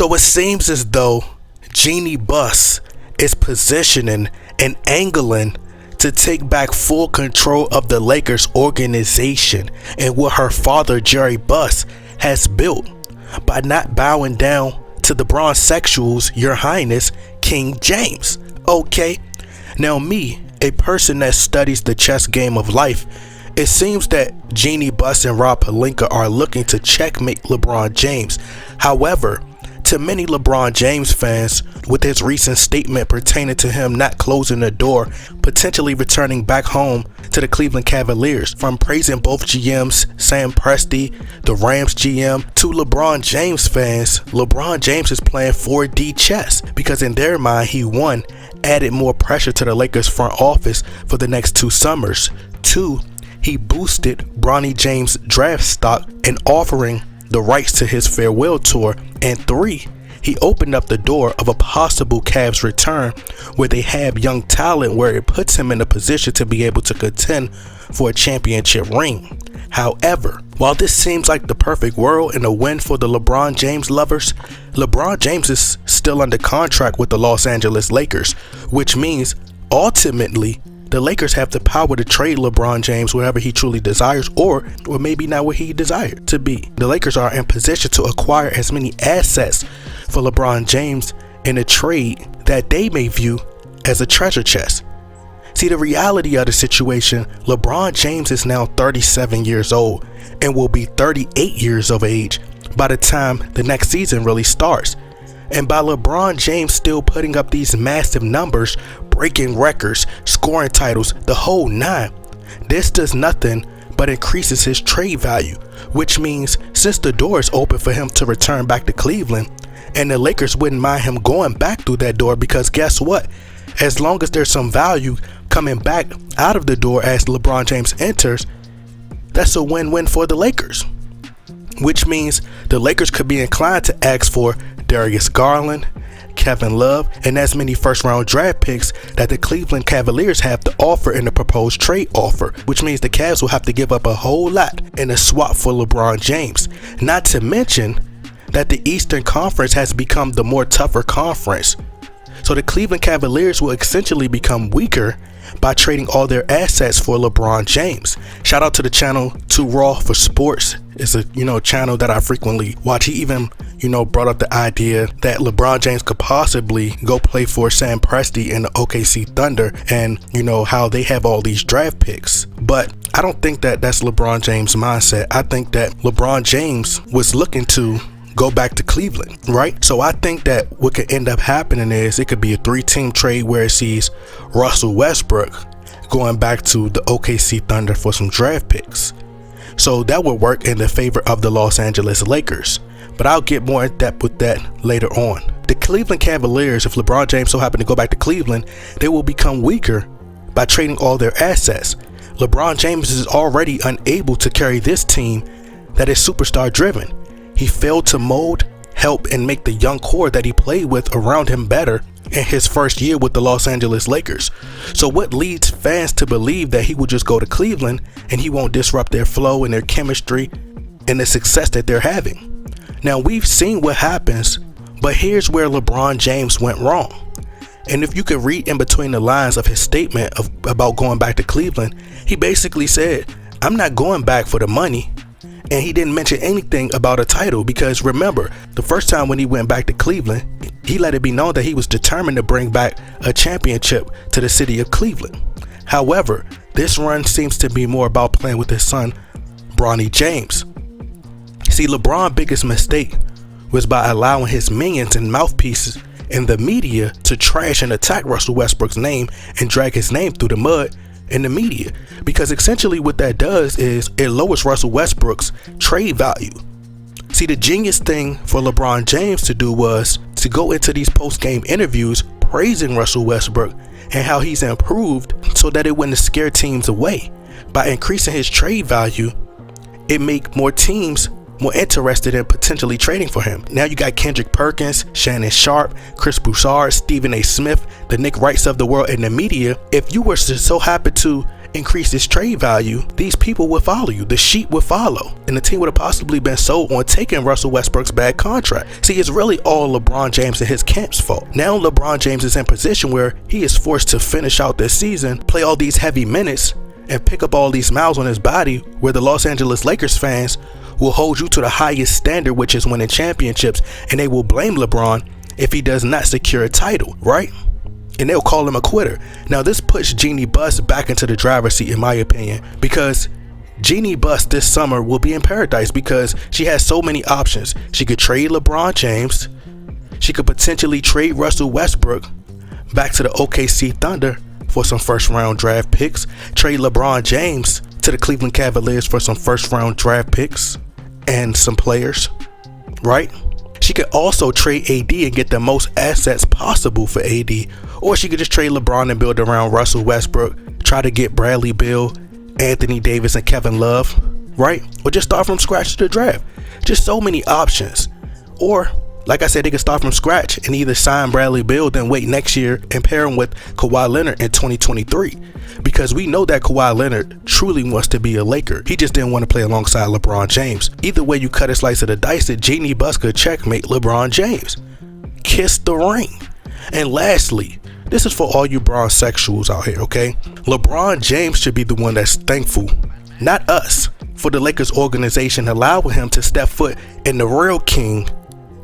So it seems as though Jeanie Buss is positioning and angling to take back full control of the Lakers organization and what her father Jeanie Buss has built by not bowing down to the bronzexuals, Your Highness, King James. Okay, now me, a person that studies the chess game of life, it seems that Jeanie Buss and Rob Pelinka are looking to checkmate LeBron James. However, to many LeBron James fans, with his recent statement pertaining to him not closing the door, potentially returning back home to the Cleveland Cavaliers, from praising both GMs, Sam Presti, the Rams GM, to LeBron James fans, LeBron James is playing 4D chess because in their mind he, one, added more pressure to the Lakers front office for the next 2 summers. 2, he boosted Bronny James' draft stock and offering the rights to his farewell tour, and 3, he opened up the door of a possible Cavs return where they have young talent where it puts him in a position to be able to contend for a championship ring. However, while this seems like the perfect world and a win for the LeBron James lovers, LeBron James is still under contract with the Los Angeles Lakers, which means ultimately the Lakers have the power to trade LeBron James wherever he truly desires, or maybe not where he desired to be. The Lakers are in position to acquire as many assets for LeBron James in a trade that they may view as a treasure chest. See, the reality of the situation, LeBron James is now 37 years old and will be 38 years of age by the time the next season really starts. And by LeBron James still putting up these massive numbers, breaking records, scoring titles, the whole 9, this does nothing but increases his trade value, which means since the door is open for him to return back to Cleveland, and the Lakers wouldn't mind him going back through that door, because guess what? As long as there's some value coming back out of the door as LeBron James enters, that's a win-win for the Lakers. Which means the Lakers could be inclined to ask for Darius Garland, Kevin Love, and as many first-round draft picks that the Cleveland Cavaliers have to offer in the proposed trade offer, which means the Cavs will have to give up a whole lot in a swap for LeBron James. Not to mention that the Eastern Conference has become the more tougher conference. So the Cleveland Cavaliers will essentially become weaker by trading all their assets for LeBron James. Shout out to the channel Too Raw for Sports. It's a channel that I frequently watch. He even brought up the idea that LeBron James could possibly go play for Sam Presti in the OKC Thunder, and how they have all these draft picks. But I don't think that that's LeBron James' mindset. I think that LeBron James was looking to go back to Cleveland, right? So I think that what could end up happening is it could be a 3-team trade where it sees Russell Westbrook going back to the OKC Thunder for some draft picks. So that would work in the favor of the Los Angeles Lakers. But I'll get more in depth with that later on. The Cleveland Cavaliers, if LeBron James so happened to go back to Cleveland, they will become weaker by trading all their assets. LeBron James is already unable to carry this team that is superstar driven. He failed to mold, help, and make the young core that he played with around him better in his first year with the Los Angeles Lakers. So what leads fans to believe that he will just go to Cleveland and he won't disrupt their flow and their chemistry and the success that they're having? Now, we've seen what happens, but here's where LeBron James went wrong. And if you could read in between the lines of his statement about going back to Cleveland, he basically said, I'm not going back for the money. And he didn't mention anything about a title, because remember, the first time when he went back to Cleveland, he let it be known that he was determined to bring back a championship to the city of Cleveland. However, this run seems to be more about playing with his son, Bronny James. See, LeBron's biggest mistake was by allowing his minions and mouthpieces in the media to trash and attack Russell Westbrook's name and drag his name through the mud in the media, because essentially what that does is it lowers Russell Westbrook's trade value. See, the genius thing for LeBron James to do was to go into these post-game interviews praising Russell Westbrook and how he's improved so that it wouldn't scare teams away. By increasing his trade value, it make more teams more interested in potentially trading for him. Now you got Kendrick Perkins, Shannon Sharp, Chris Broussard, Stephen A. Smith, the Nick Wrights of the world in the media. If you were to so happen to increased its trade value, these people would follow you. The sheep would follow. And the team would have possibly been sold on taking Russell Westbrook's bad contract. See, it's really all LeBron James and his camp's fault. Now LeBron James is in position where he is forced to finish out this season, play all these heavy minutes, and pick up all these miles on his body, where the Los Angeles Lakers fans will hold you to the highest standard, which is winning championships, and they will blame LeBron if he does not secure a title, right? And they'll call him a quitter. Now this puts Jeanie Buss back into the driver's seat, in my opinion, because Jeanie Buss this summer will be in paradise because she has so many options. She could trade LeBron James. She could potentially trade Russell Westbrook back to the OKC Thunder for some first round draft picks. Trade LeBron James to the Cleveland Cavaliers for some first round draft picks and some players, right? She could also trade AD and get the most assets possible for AD. Or she could just trade LeBron and build around Russell Westbrook, try to get Bradley Beal, Anthony Davis, and Kevin Love, right? Or just start from scratch to the draft. Just so many options. Or, like I said, they could start from scratch and either sign Bradley Beal, then wait next year and pair him with Kawhi Leonard in 2023. Because we know that Kawhi Leonard truly wants to be a Laker. He just didn't want to play alongside LeBron James. Either way you cut a slice of the dice, that Jeanie Buss could checkmate LeBron James. Kiss the ring. And lastly, this is for all you bronzexuals out here, okay? LeBron James should be the one that's thankful, not us, for the Lakers organization allowing him to step foot in the real king,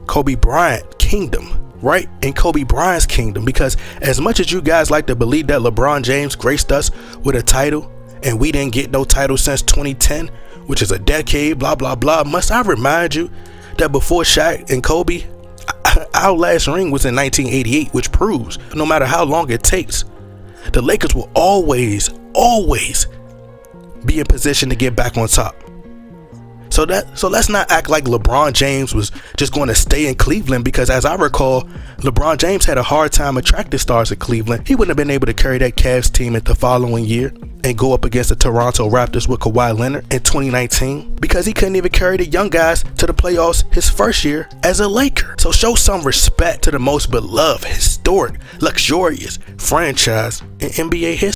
Kobe Bryant kingdom. Right? In Kobe Bryant's kingdom. Because as much as you guys like to believe that LeBron James graced us with a title and we didn't get no title since 2010, which is a decade, blah blah blah, must I remind you that before Shaq and Kobe, our last ring was in 1988, which proves no matter how long it takes, the Lakers will always be in position to get back on top. So let's not act like LeBron James was just going to stay in Cleveland, because as I recall, LeBron James had a hard time attracting stars at Cleveland. He wouldn't have been able to carry that Cavs team at the following year and go up against the Toronto Raptors with Kawhi Leonard in 2019, because he couldn't even carry the young guys to the playoffs his first year as a Laker. So show some respect to the most beloved, historic, luxurious franchise in NBA history.